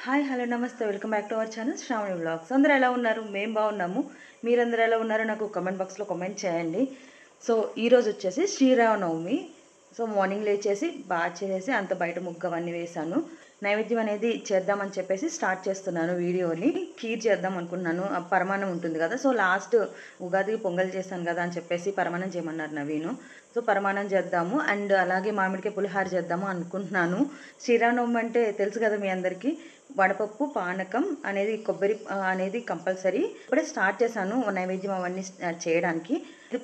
Hi hello నమస్తే welcome back to our channel Shravani vlogs. అందరూ ఎలా ఉన్నారు? మేము బాగున్నాము. మీరందరూ ఎలా ఉన్నారో నాకు కమెంట్ బాక్స్లో కామెంట్ చేయండి. సో ఈరోజు వచ్చేసి శ్రీరామనవమి. సో మార్నింగ్ లేచేసి బాగా చేసేసి అంత బయట ముగ్గు అవన్నీ వేశాను. నైవేద్యం అనేది చేద్దామని చెప్పేసి స్టార్ట్ చేస్తున్నాను వీడియోని. ఖీర్ చేద్దాం అనుకున్నాను. పరమాన్నం ఉంటుంది కదా, సో లాస్ట్ ఉగాదికి పొంగల్ చేశాను కదా అని చెప్పేసి పరమాన్నం చేయమన్నారు నవీను. సో పరమాన్నం చేద్దాము అండ్ అలాగే మామిడికాయ పులిహార చేద్దాము అనుకుంటున్నాను. శ్రీరామనవమి అంటే తెలుసు కదా మీ అందరికీ. వడపప్పు పానకం అనేది కొబ్బరి అనేది కంపల్సరీ. ఇప్పుడే స్టార్ట్ చేశాను నైవేద్యం అవన్నీ చేయడానికి.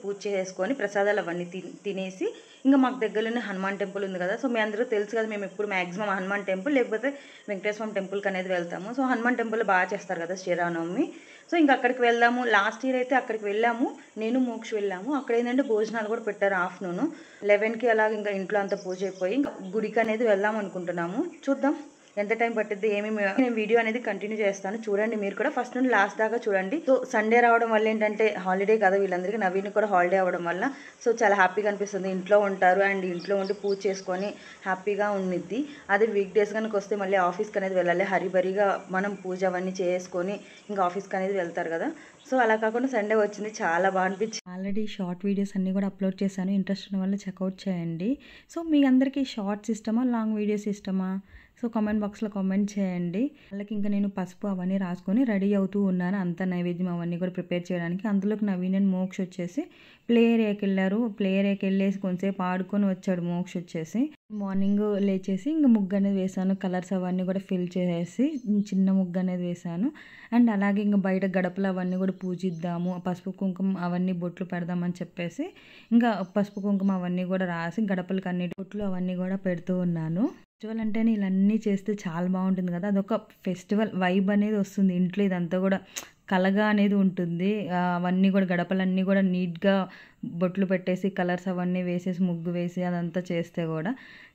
పూజ చేసుకొని ప్రసాదాలు అవన్నీ తినేసి ఇంకా మాకు దగ్గరలోనే హనుమాన్ టెంపుల్ ఉంది కదా, సో మీ అందరూ తెలుసు కదా మేము ఎప్పుడు మ్యాక్సిమం హనుమాన్ టెంపుల్ లేకపోతే వెంకటేశ్వర టెంపుల్కి అనేది వెళ్తాము. సో హనుమాన్ టెంపుల్ బాగా చేస్తారు కదా శ్రీరామనవమి. సో ఇంకా అక్కడికి వెళ్దాము. లాస్ట్ ఇయర్ అయితే అక్కడికి వెళ్ళాము, నేను మోక్ష వెళ్ళాము. అక్కడ ఏంటంటే భోజనాలు కూడా పెట్టారు ఆఫ్టర్నూన్ 11కి అలాగే. ఇంకా ఇంట్లో అంతా పూజ అయిపోయి గుడికి అనేది వెళ్దాం అనుకుంటున్నాము. చూద్దాం ఎంత టైం పట్టిద్ది ఏమేమి. నేను వీడియో అనేది కంటిన్యూ చేస్తాను, చూడండి మీరు కూడా ఫస్ట్ నుండి లాస్ట్ దాకా చూడండి. సో సండే రావడం వల్ల ఏంటంటే హాలిడే కదా వీళ్ళందరికీ, నవీన్ కూడా హాలిడే అవ్వడం వల్ల సో చాలా హ్యాపీగా అనిపిస్తుంది. ఇంట్లో ఉంటారు అండ్ ఇంట్లో ఉండి పూజ చేసుకొని హ్యాపీగా ఉండిద్ది. అదే వీక్ డేస్ కనుక వస్తే మళ్ళీ ఆఫీస్కి అనేది వెళ్ళాలి, హరిబరిగా మనం పూజ అవన్నీ చేసుకొని ఇంకా ఆఫీస్కి అనేది వెళ్తారు కదా. సో అలా కాకుండా సండే వచ్చింది, చాలా బాగా అనిపించింది. ఆల్రెడీ షార్ట్ వీడియోస్ అన్నీ కూడా అప్లోడ్ చేశాను, ఇంట్రెస్ట్ ఉన్న వాళ్ళు చెక్అవుట్ చేయండి. సో మీ అందరికీ షార్ట్స్ ఇష్టమా లాంగ్ వీడియోస్ ఇష్టమా? సో కామెంట్ బాక్స్లో కామెంట్ చేయండి. వాళ్ళకి ఇంకా నేను పసుపు అవన్నీ రాసుకొని రెడీ అవుతూ ఉన్నాను, అంత నైవేద్యం అవన్నీ కూడా ప్రిపేర్ చేయడానికి. అందులోకి నవీన్ అండ్ మోక్ష వచ్చేసి ప్లే ఏరియాకి వెళ్ళారు. ప్లే ఏరియాకి వెళ్ళేసి కొంతసేపు ఆడుకొని వచ్చాడు మోక్ష వచ్చేసి. మార్నింగ్ లేచేసి ఇంకా ముగ్గు అనేది వేసాను, కలర్స్ అవన్నీ కూడా ఫిల్ చేసేసి చిన్న ముగ్గు అనేది వేసాను. అండ్ అలాగే ఇంకా బయట గడపలు అవన్నీ కూడా పూజిద్దాము, పసుపు కుంకుమ అవన్నీ బొట్లు పెడదామని చెప్పేసి ఇంకా పసుపు కుంకుమ అవన్నీ కూడా రాసి గడపలకి అన్ని బొట్లు అవన్నీ కూడా పెడుతూ ఉన్నాను. ఫెస్టివల్ అంటేనే ఇవన్నీ చేస్తే చాలా బాగుంటుంది కదా, అదొక ఫెస్టివల్ వైబ్ అనేది వస్తుంది ఇంట్లో. ఇదంతా కూడా కలగా అనేది ఉంటుంది. అవన్నీ కూడా గడపలన్నీ కూడా నీట్గా బొట్లు పెట్టేసి కలర్స్ అవన్నీ వేసేసి ముగ్గు వేసి అదంతా చేస్తే కూడా.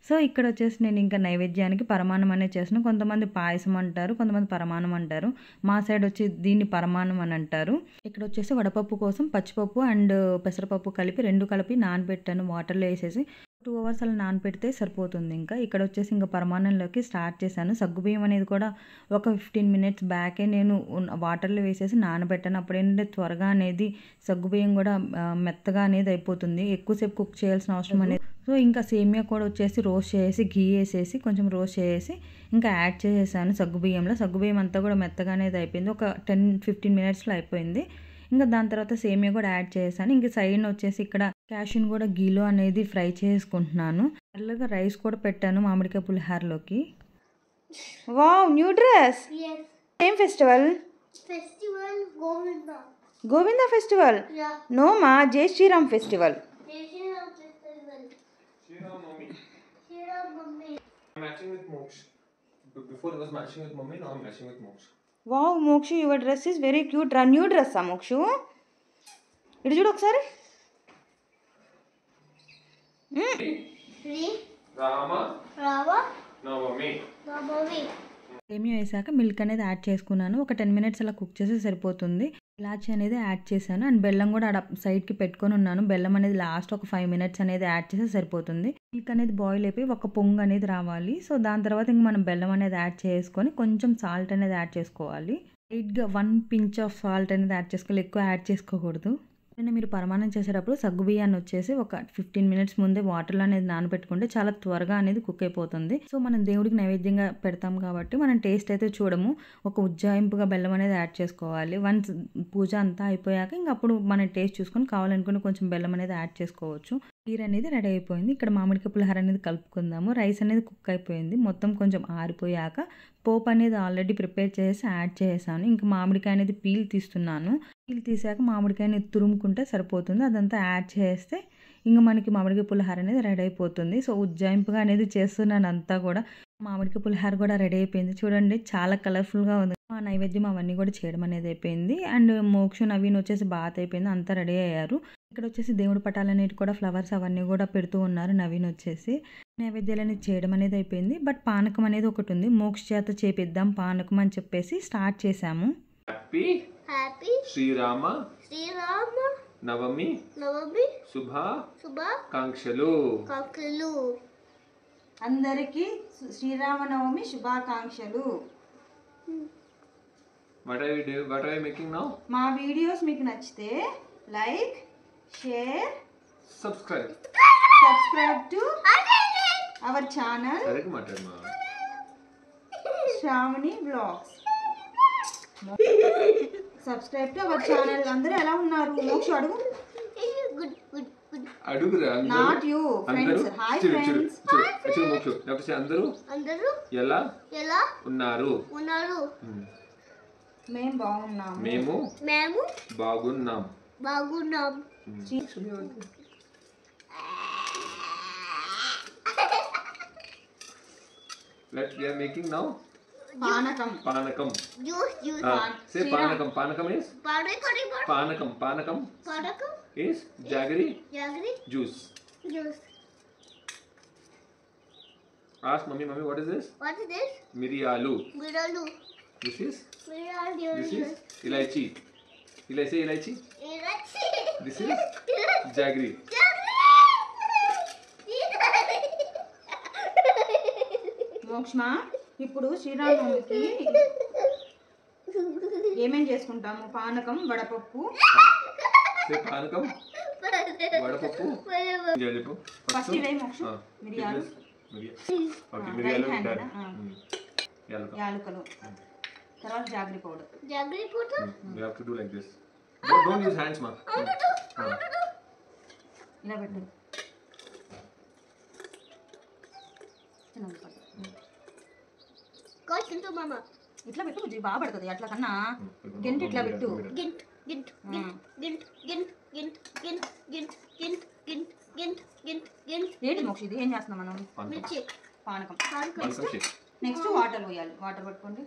సో ఇక్కడ వచ్చేసి నేను ఇంకా నైవేద్యానికి పరమాన్నం అనేది చేస్తున్నాను. కొంతమంది పాయసం అంటారు, కొంతమంది పరమాన్నం అంటారు. మా సైడ్ వచ్చి దీన్ని పరమాన్నం అని అంటారు. ఇక్కడ వచ్చేసి వడపప్పు కోసం పచ్చిపప్పు అండ్ పెసరపప్పు కలిపి రెండు కలిపి నానబెట్టాను వాటర్లో వేసేసి. 2 hours అలా నానబెడితే సరిపోతుంది. ఇంకా ఇక్కడ వచ్చేసి ఇంకా పరమాన్నంలోకి స్టార్ట్ చేశాను. సగ్గుబియ్యం అనేది కూడా ఒక 15 minutes బ్యాకే నేను వాటర్లో వేసేసి నానబెట్టాను. అప్పుడు ఏంటంటే త్వరగా అనేది సగ్గుబియ్యం కూడా మెత్తగా అనేది అయిపోతుంది, ఎక్కువసేపు కుక్ చేయాల్సిన అవసరం అనేది. సో ఇంకా సేమియా కూడా వచ్చేసి రోస్ట్ చేసి ఘీ వేసేసి కొంచెం రోస్ట్ చేసి ఇంకా యాడ్ చేసేసాను సగ్గుబియ్యంలో. సగ్గుబియ్యం అంతా కూడా మెత్తగా అనేది అయిపోయింది, ఒక 10-15 minutesలో అయిపోయింది. ఇంకా దాని తర్వాత సేమియా కూడా యాడ్ చేశాను. ఇంక సైడ్ వచ్చేసి ఇక్కడ క్యాష్యూని కూడా గీలో అనేది ఫ్రై చేసుకుంటున్నాను. అలాగే రైస్ కూడా పెట్టాను మామిడికాయ పులిహారలోకి. Wow, new dress. ఏం ఫెస్టివల్? గోవింద ఫెస్టివల్? నో మా, జై Sriram festival. Wow Mokshu, your dress is very cute. New dress ఆ మోక్షు? ఇటు చూడు ఒకసారి. సేమియా వేసాక మిల్క్ అనేది యాడ్ చేసుకున్నాను. ఒక 10 minutes అలా కుక్ చేస్తే సరిపోతుంది. ఇలాచి అనేది యాడ్ చేశాను అండ్ బెల్లం కూడా సైడ్కి పెట్టుకొని ఉన్నాను. బెల్లం అనేది లాస్ట్ ఒక 5 minutes అనేది యాడ్ చేస్తే సరిపోతుంది. మిల్క్ అనేది బాయిల్ అయిపోయి ఒక పొంగు అనేది రావాలి. సో దాని తర్వాత ఇంక మనం బెల్లం అనేది యాడ్ చేసుకొని కొంచెం సాల్ట్ అనేది యాడ్ చేసుకోవాలి. లైట్గా 1 pinch ఆఫ్ సాల్ట్ అనేది యాడ్ చేసుకోవాలి, ఎక్కువ యాడ్ చేసుకోకూడదు. మీరు పరమాన్నం చేసేటప్పుడు సగ్గుబియ్యాన్ని వచ్చేసి ఒక 15 minutes ముందే వాటర్లో అనేది నానబెట్టుకుంటే చాలా త్వరగా అనేది కుక్ అయిపోతుంది. సో మనం దేవుడికి నైవేద్యంగా పెడతాం కాబట్టి మనం టేస్ట్ అయితే చూడము, ఒక ఉజ్జాయింపుగా బెల్లం అనేది యాడ్ చేసుకోవాలి. వన్స్ పూజ అంతా అయిపోయాక ఇంక అప్పుడు మనం టేస్ట్ చూసుకొని కావాలనుకుని కొంచెం బెల్లం అనేది యాడ్ చేసుకోవచ్చు. కీర్ అనేది రెడీ అయిపోయింది. ఇక్కడ మామిడికాయ పులిహార అనేది కలుపుకుందాము. రైస్ అనేది కుక్ అయిపోయింది, మొత్తం కొంచెం ఆరిపోయాక పోపు అనేది ఆల్రెడీ ప్రిపేర్ చేసి యాడ్ చేసాను. ఇంకా మామిడికాయ అనేది పీల్ తీస్తున్నాను. పీల్ తీసాక మామిడికాయని తురుముకుంటే సరిపోతుంది. అదంతా యాడ్ చేస్తే ఇంకా మనకి మామిడికాయ పులిహార అనేది రెడీ అయిపోతుంది. సో ఉజ్జాయింపుగా అనేది చేస్తున్నాను అంతా కూడా. మామిడికాయ పులిహార కూడా రెడీ అయిపోయింది, చూడండి చాలా కలర్ఫుల్గా ఉంది. మా నైవేద్యం అవన్నీ కూడా చేయడం అనేది అయిపోయింది. అండ్ మోక్ష నవీన్ వచ్చేసి బాత్ అయిపోయింది, అంతా రెడీ అయ్యారు. ఇక్కడ వచ్చేసి దేవుడి పటాలన్నిటి కూడా ఫ్లవర్స్ అవన్నీ కూడా పెడుతూ ఉన్నారు. నవీన్ వచ్చేసి నైవేద్యాలు అనేది చేయడం అనేది అయిపోయింది. బట్ పానకం అనేది ఒకటి ఉంది, మోక్ష చేత చేపిద్దాం పానకం అని చెప్పేసి స్టార్ట్ చేసాము. హ్యాపీ శ్రీరామ నవమి శుభాకాంక్షలు. అందరికీ శ్రీరామనవమి శుభాకాంక్షలు. What are you making now? మా వీడియోస్ మీకు నచ్చితే like, share, Subscribe. Subscribe to our channel సరిగ్గా మాట్లాడమా. Sravani vlogs. Subscribe to our channel. అందరూ ఎలా ఉన్నారు? మోక్ష అడుగు. అడుగురా. Not you friends. Hi friends. Moksha లేకపోతే అందరూ ఎలా ఉన్నారు? మేము బాగున్నాము. మేము బాగున్నాం. We are making now పానకం. Say panakam. Panakam is is jaggery juice. Ask mummy, what is this? Miriyalu. This is ilaichi. Ilaichi. This is jaggery. మోక్షమా, ఇప్పుడు శ్రీరామనవమికి ఏమేం చేసుకుంటాము? పానకం, వడపప్పు. పానకం, వడపప్పు. ఫస్ట్ ఇవే మోక్ష. మిరియాలు, యాలకులు, తర్వాత jaggery powder. We have to do like this. Don't use hands, ma. ఇలా పెట్టు. ఇట్లా పెట్టు, బాగా పడుతుంది. అట్లా కన్నా గంట ఇట్లా పెట్టు. ఏంటి మోక్ష ఇది? ఏం చేస్తున్నాం మనం? పానకం. నెక్స్ట్ వాటర్ పోయాలి. వాటర్ పట్టుకోండి.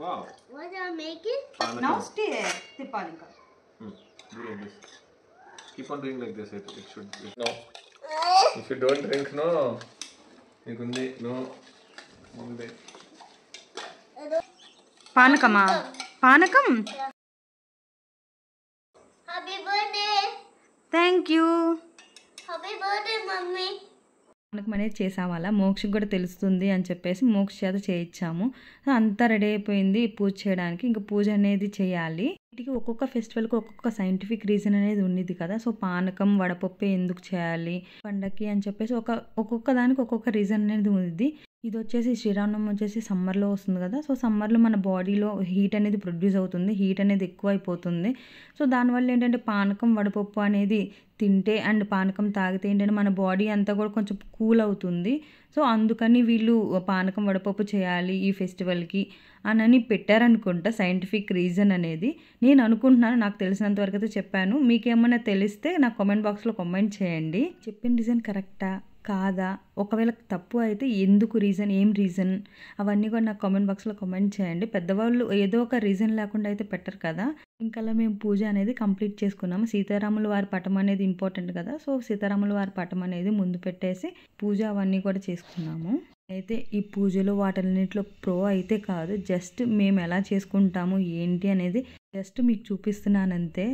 Wow. What are you making? Now stay. తిప్పాలి ఇంకా. Do like this. Keep on doing like this. It should. No. If you don't drink, no. Nikundi, no. Munde. పానకమా? పానకం. Happy birthday. Thank you. Happy birthday, mommy. పానకం అనేది చేసాం. అలా మోక్షకి కూడా తెలుస్తుంది అని చెప్పేసి మోక్ష చేత చేయించాము. అంతా రెడీ అయిపోయింది పూజ చేయడానికి. ఇంకా పూజ అనేది చేయాలి. వీటికి ఒక్కొక్క ఫెస్టివల్కి ఒక్కొక్క సైంటిఫిక్ రీజన్ అనేది ఉండేది కదా. సో పానకం, వడపప్పు ఎందుకు చేయాలి పండగకి అని చెప్పేసి ఒక్కొక్క దానికి ఒక్కొక్క రీజన్ అనేది ఉంది. ఇది వచ్చేసి శ్రీరామనవమి వచ్చేసి సమ్మర్లో వస్తుంది కదా. సో సమ్మర్లో మన బాడీలో హీట్ అనేది ప్రొడ్యూస్ అవుతుంది. హీట్ అనేది ఎక్కువ అయిపోతుంది. సో దానివల్ల ఏంటంటే పానకం, వడపప్పు అనేది తింటే అండ్ పానకం తాగితే ఏంటంటే మన బాడీ అంతా కూడా కొంచెం కూల్ అవుతుంది. సో అందుకని వీళ్ళు పానకం, వడపప్పు చేయాలి ఈ ఫెస్టివల్కి అని పెట్టారనుకుంటా సైంటిఫిక్ రీజన్ అనేది. నేను అనుకుంటున్నాను, నాకు తెలిసినంత వరకు అయితే చెప్పాను. మీకేమైనా తెలిస్తే నాకు కామెంట్ బాక్స్లో కామెంట్ చేయండి. చెప్పిన రీజన్ కరెక్టా కాదా, ఒకవేళ తప్పు అయితే ఎందుకు రీజన్, ఏం రీజన్, అవన్నీ కూడా నాకు కామెంట్ బాక్స్లో కామెంట్ చేయండి. పెద్దవాళ్ళు ఏదో ఒక రీజన్ లేకుండా అయితే పెట్టరు కదా. ఇంకా మేము పూజ అనేది కంప్లీట్ చేసుకున్నాము. సీతారాముల వారి పటం అనేది ఇంపార్టెంట్ కదా. సో సీతారాముల వారి పటం అనేది ముందు పెట్టేసి పూజ అవన్నీ కూడా చేసుకున్నాము. అయితే ఈ పూజలో వాటన్నిటిలో ప్రో అయితే కాదు, జస్ట్ మేము ఎలా చేసుకుంటాము ఏంటి అనేది జస్ట్ మీకు చూపిస్తున్నానంతే.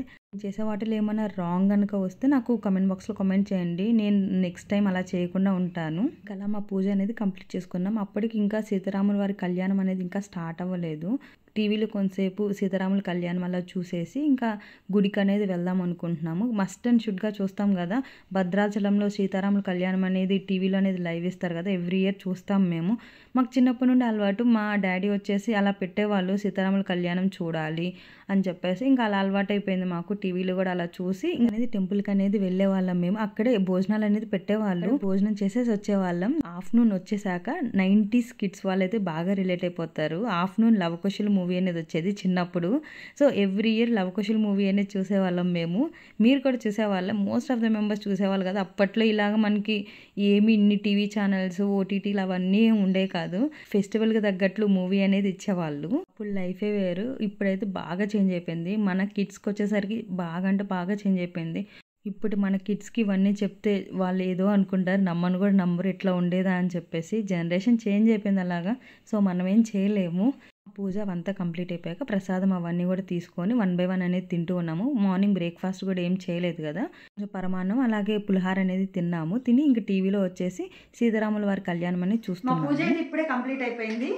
చేసే వాటిలో ఏమైనా రాంగ్ కనుక వస్తే నాకు కమెంట్ బాక్స్లో కామెంట్ చేయండి. నేను నెక్స్ట్ టైం అలా చేయకుండా ఉంటాను. అలా మా పూజ అనేది కంప్లీట్ చేసుకున్నాం. అప్పటికి ఇంకా సీతారాముల వారి కళ్యాణం అనేది ఇంకా స్టార్ట్ అవ్వలేదు. టీవీలో కొంతసేపు సీతారాముల కళ్యాణం అలా చూసేసి ఇంకా గుడికి అనేది వెళ్దాం అనుకుంటున్నాము. మస్ట్ అండ్ షుడ్గా చూస్తాం కదా, భద్రాచలంలో సీతారాముల కళ్యాణం అనేది టీవీలో అనేది లైవ్ ఇస్తారు కదా, ఎవ్రీ ఇయర్ చూస్తాం మేము. మాకు చిన్నప్పటి నుండి అలవాటు. మా డాడీ వచ్చేసి అలా పెట్టేవాళ్ళు, సీతారాముల కళ్యాణం చూడాలి అని చెప్పేసి ఇంకా అలా అలవాటు అయిపోయింది మాకు. టీవీలో కూడా అలా చూసి అనేది టెంపుల్కి అనేది వెళ్ళే వాళ్ళం మేము. అక్కడే భోజనాలు అనేది పెట్టేవాళ్ళు, భోజనం చేసేసి వచ్చేవాళ్ళం. ఆఫ్టర్నూన్ వచ్చేసాక 90s కిడ్స్ వాళ్ళైతే బాగా రిలేట్ అయిపోతారు. ఆఫ్టర్నూన్ లవకుశుల మూవీ అనేది వచ్చేది చిన్నప్పుడు. సో ఎవ్రీ ఇయర్ లవకుశుల మూవీ అనేది చూసేవాళ్ళం మేము. మీరు కూడా చూసేవాళ్ళం, మోస్ట్ ఆఫ్ ద మెంబర్స్ చూసేవాళ్ళు కదా. అప్పట్లో ఇలాగ మనకి ఏమి ఇన్ని టీవీ ఛానల్స్, ఓటీటీలు అవన్నీ ఉండే కాదు. ఫెస్టివల్కి తగ్గట్లు మూవీ అనేది ఇచ్చేవాళ్ళు. అప్పుడు లైఫే వేరు. ఇప్పుడైతే బాగా చేంజ్ అయిపోయింది. మన కిడ్స్కి వచ్చేసరికి బాగా అంటే బాగా చేంజ్ అయిపోయింది. ఇప్పుడు మన కిడ్స్కి ఇవన్నీ చెప్తే వాళ్ళు ఏదో అనుకుంటారు, నమ్మను కూడా నమ్మరు, ఇట్లా ఉండేదా అని చెప్పేసి. జనరేషన్ చేంజ్ అయిపోయింది అలాగా. సో మనం ఏం చేయలేము. పూజ అవంతా కంప్లీట్ అయిపోయాక ప్రసాదం అవన్నీ కూడా తీసుకొని 1 by 1 అనేది తింటూ ఉన్నాము. మార్నింగ్ బ్రేక్ఫాస్ట్ కూడా ఏం చేయలేదు కదా, కొంచెం పరమాన్నం అలాగే పులిహార అనేది తిన్నాము. తిని ఇంక టీవీలో వచ్చేసి సీతారాముల వారి కళ్యాణం అనేది చూస్తున్నాము. పూజ అయితే ఇప్పుడే కంప్లీట్ అయిపోయింది.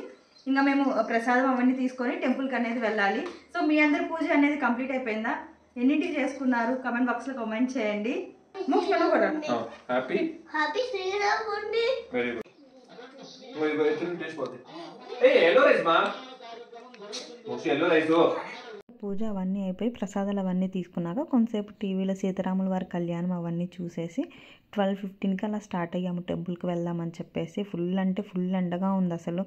ఇంకా మేము ప్రసాదం అవన్నీ తీసుకొని టెంపుల్కి అనేది వెళ్ళాలి. సో మీ అందరి పూజ అనేది కంప్లీట్ అయిపోయిందా? ఎన్నింటికి చేసుకున్నారు? కమెంట్ బాక్స్లో కామెంట్ చేయండి. హ్యాపీ హ్యాపీ శ్రీరాముడి. Very good. టేస్ట్ పోతే ఎల్లో రైస్ మా మోక్షి ఎల్లో రైస్. పూజ అవన్నీ అయిపోయి ప్రసాదాలు అవన్నీ తీసుకున్నాక కొంతసేపు టీవీలో సీతారాముల వారి కళ్యాణం అవన్నీ చూసేసి 12:15కి అలా స్టార్ట్ అయ్యాము టెంపుల్కి వెళ్దామని చెప్పేసి. ఫుల్ అంటే ఫుల్ ఎండగా ఉంది అసలు.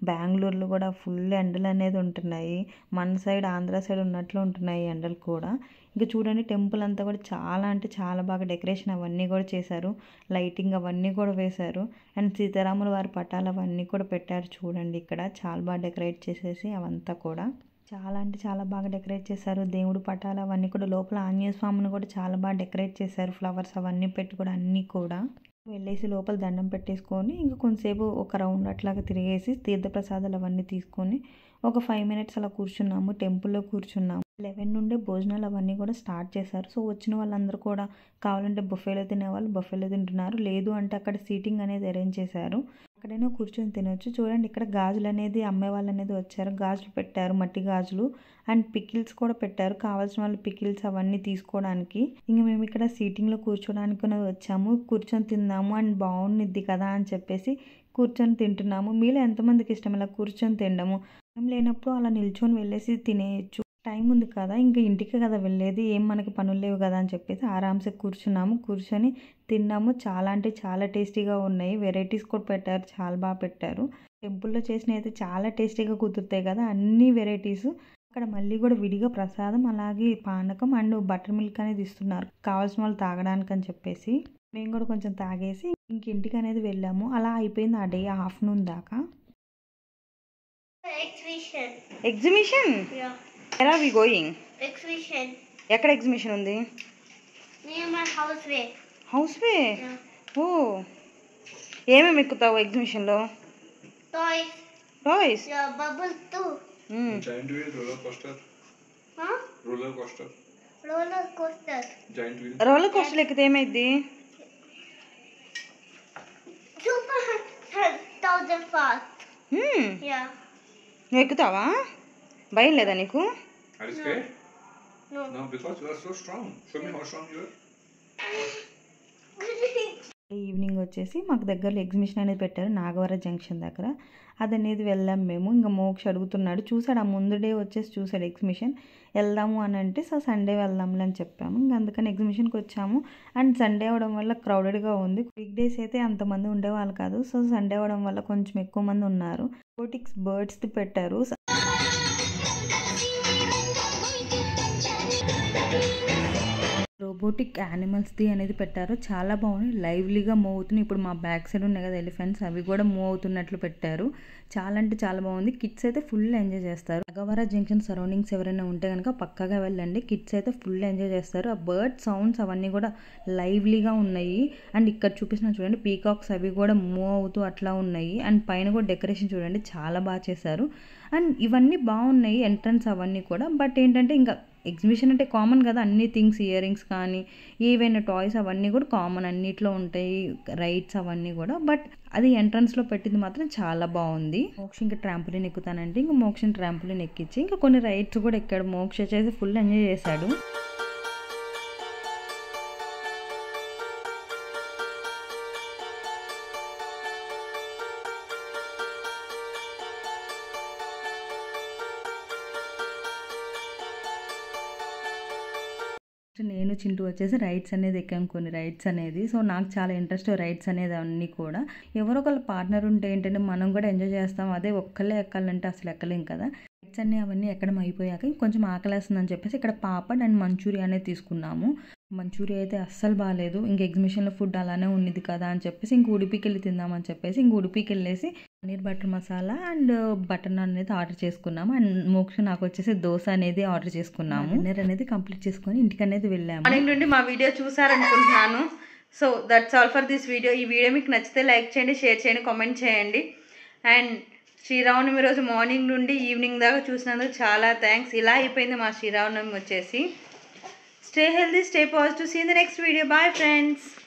బెంగళూరులో కూడా ఫుల్ ఎండలు అనేది ఉంటున్నాయి. మన సైడ్ ఆంధ్ర సైడ్ ఉన్నట్లు ఉంటున్నాయి ఎండలు కూడా. ఇంకా చూడండి టెంపుల్ అంతా కూడా చాలా అంటే చాలా బాగా డెకరేషన్ అవన్నీ కూడా చేశారు. లైటింగ్ అవన్నీ కూడా వేశారు. అండ్ సీతారాముల వారి పటాలు అవన్నీ కూడా పెట్టారు చూడండి. ఇక్కడ చాలా బాగా డెకరేట్ చేసేసి అవంతా కూడా చాలా అంటే చాలా బాగా డెకరేట్ చేశారు. దేవుడు పటాలు అవన్నీ కూడా లోపల ఆంజనేయ స్వామిని కూడా చాలా బాగా డెకరేట్ చేశారు. ఫ్లవర్స్ అవన్నీ పెట్టి కూడా అన్నీ కూడా వెళ్ళేసి లోపల దండం పెట్టేసుకొని ఇంకా కొంతసేపు ఒక రౌండ్ అట్లాగా తిరిగేసి తీర్థప్రసాదాలు అవన్నీ తీసుకొని ఒక 5 minutes అలా కూర్చున్నాము. టెంపుల్లో కూర్చున్నాము. 11 నుండే భోజనాలు అవన్నీ కూడా స్టార్ట్ చేశారు. సో వచ్చిన వాళ్ళందరూ కూడా కావాలంటే బుఫేలో తినేవాళ్ళు బుఫేలో తింటున్నారు, లేదు అంటే అక్కడ సీటింగ్ అనేది అరేంజ్ చేశారు. అక్కడైనా కూర్చొని తినొచ్చు. చూడండి ఇక్కడ గాజులు అనేది అమ్మే వాళ్ళు అనేది వచ్చారు. గాజులు పెట్టారు, మట్టి గాజులు. అండ్ పికిల్స్ కూడా పెట్టారు, కావాల్సిన వాళ్ళు పికిల్స్ అవన్నీ తీసుకోవడానికి. ఇంక మేము ఇక్కడ సీటింగ్లో కూర్చోడానికి వచ్చాము. కూర్చొని తిందాము అండ్ బాగుండిద్ది కదా అని చెప్పేసి కూర్చొని తింటున్నాము. మీలో ఎంతమందికి ఇష్టం ఇలా కూర్చొని తినడము? టైం లేనప్పుడు అలా నిల్చొని వెళ్ళేసి తినేయచ్చు. టైం ఉంది కదా, ఇంకా ఇంటికి కదా వెళ్ళేది, ఏం మనకి పనులు లేవు కదా అని చెప్పేసి ఆరామ్సే కూర్చున్నాము. కూర్చొని తిన్నాము. చాలా అంటే చాలా టేస్టీగా ఉన్నాయి. వెరైటీస్ కూడా పెట్టారు, చాలా బాగా పెట్టారు. టెంపుల్లో చేసినవి అయితే చాలా టేస్టీగా కుదురుతాయి కదా అన్ని వెరైటీస్. అక్కడ మళ్ళీ కూడా విడిగా ప్రసాదం అలాగే పానకం అండ్ బటర్ మిల్క్ అనేది ఇస్తున్నారు కావాల్సిన వాళ్ళు తాగడానికి అని చెప్పేసి. మేము కూడా కొంచెం తాగేసి ఇంటికి అనేది వెళ్ళాము. అలా అయిపోయింది ఆ డే ఆఫ్టర్నూన్ దాకా. Exhibition Where are we going? Exhibition. ఎక్కడ ఎగ్జిబిషన్ ఉంది? Near my house way. House way. Yeah. ఓ ఏమేమి ఎక్కుతావు ఎగ్జిబిషన్లో? Toys. Toys. Yeah, bubbles too. Giant wheel, roller coaster. Huh? Roller coaster. Roller coaster. Giant wheel. Roller coaster ఎక్కితే ఏమైద్ది? Super 1,000 fast. Yeah. నువ్వు ఎక్కుతావా? భయం లేదా నీకు? Are you scared? No. No, because you are so strong. Show me how strong you are. Evening వచ్చేసి మాకు దగ్గరలో exhibition అనేది పెట్టారు నాగవరం జంక్షన్ దగ్గర. అదనేది వెళ్ళాం మేము. ఇంకా మోక్ష అడుగుతున్నాడు, చూసాడు ఆ ముందు డే వచ్చేసి చూసాడు ఎగ్జిబిషన్. వెళ్దాము అని అంటే సో సండే వెళ్దాంలే అని చెప్పాము. ఇంకా అందుకని ఎగ్జిబిషన్కి వచ్చాము. అండ్ సండే అవడం వల్ల క్రౌడెడ్గా ఉంది. వీక్ డేస్ అయితే అంతమంది ఉండేవాళ్ళు కాదు. సో సండే అవడం వల్ల కొంచెం ఎక్కువ మంది ఉన్నారు. రోబోటిక్స్ బర్డ్స్ది పెట్టారు. రోబోటిక్ యానిమల్స్ది అనేది పెట్టారు. చాలా బాగుంది, లైవ్లీగా మూవ్ అవుతున్నాయి. ఇప్పుడు మా బ్యాక్ సైడ్ ఉన్నాయి కదా ఎలిఫెంట్స్, అవి కూడా మూవ్ అవుతున్నట్లు పెట్టారు. చాలా అంటే చాలా బాగుంది. కిడ్స్ అయితే ఫుల్ ఎంజాయ్ చేస్తారు. నాగవరం జంక్షన్ సరౌండింగ్స్ ఎవరైనా ఉంటే కనుక పక్కాగా వెళ్ళండి. కిడ్స్ అయితే ఫుల్ ఎంజాయ్ చేస్తారు. ఆ బర్డ్ సౌండ్స్ అవన్నీ కూడా లైవ్లీగా ఉన్నాయి. అండ్ ఇక్కడ చూపిస్తున్నా చూడండి పీకాక్స్ అవి కూడా మూవ్ అవుతూ అట్లా ఉన్నాయి. అండ్ పైన కూడా డెకరేషన్ చూడండి చాలా బాగా చేశారు. అండ్ ఇవన్నీ బాగున్నాయి ఎంట్రన్స్ అవన్నీ కూడా. బట్ ఏంటంటే ఇంకా ఎగ్జిబిషన్ అంటే కామన్ కదా, అన్ని థింగ్స్ ఇయర్ రింగ్స్ కానీ ఏవైనా టాయ్స్ అవన్నీ కూడా కామన్ అన్నిట్లో ఉంటాయి, రైడ్స్ అవన్నీ కూడా. బట్ అది ఎంట్రన్స్లో పెట్టింది మాత్రం చాలా బాగుంది. మోక్ష ఇంకా ట్రాంపులిన్ ఎక్కుతానంటే ఇంకా మోక్ష ట్రాంపులిన్ ఎక్కించి ఇంకా కొన్ని రైడ్స్ కూడా ఎక్కాడు. మోక్ష చేసి ఫుల్ ఎంజాయ్ చేశాడు. నేను చింటూ వచ్చేసి రైడ్స్ అనేది ఎక్కాము, కొన్ని రైడ్స్ అనేది. సో నాకు చాలా ఇంట్రెస్ట్ రైడ్స్ అనేది అన్నీ కూడా. ఎవరో ఒకళ్ళ పార్ట్నర్ ఉంటే ఏంటంటే మనం కూడా ఎంజాయ్ చేస్తాం. అదే ఒక్కళ్ళే ఎక్కాలంటే అసలు ఎక్కలేం కదా. రైడ్స్ అన్నీ అవన్నీ ఎక్కడం అయిపోయాక ఇంకొంచెం ఆకలేస్తుందని చెప్పేసి ఇక్కడ పాపడ్ అండ్ మంచూరియా అనేది తీసుకున్నాము. మంచూరియా అయితే అస్సలు బాగాలేదు. ఇంక ఎగ్జిబిషన్లో ఫుడ్ అలానే ఉన్నది కదా అని చెప్పేసి ఇంక ఉడిపికి వెళ్ళి తిందామని చెప్పేసి ఇంక ఉడిపికి వెళ్ళేసి paneer butter masala and butter non అనేది ఆర్డర్ చేసుకున్నాము. అండ్ మోక్ష నాకు వచ్చేసి దోశ అనేది ఆర్డర్ చేసుకున్నాము. డిన్నర్ అనేది కంప్లీట్ చేసుకొని ఇంటికి అనేది వెళ్ళాము. మార్నింగ్ నుండి మా వీడియో చూసారనుకుంటున్నాను. So that's all for this video. ఈ వీడియో మీకు నచ్చితే లైక్ చేయండి, షేర్ చేయండి, కామెంట్ చేయండి. అండ్ శ్రీరామనవమి రోజు మార్నింగ్ నుండి ఈవినింగ్ దాకా చూసినందుకు చాలా థ్యాంక్స్. ఇలా అయిపోయింది మా శ్రీరామనవమి వచ్చేసి. Stay healthy, stay positive. See in the next video. Bye friends.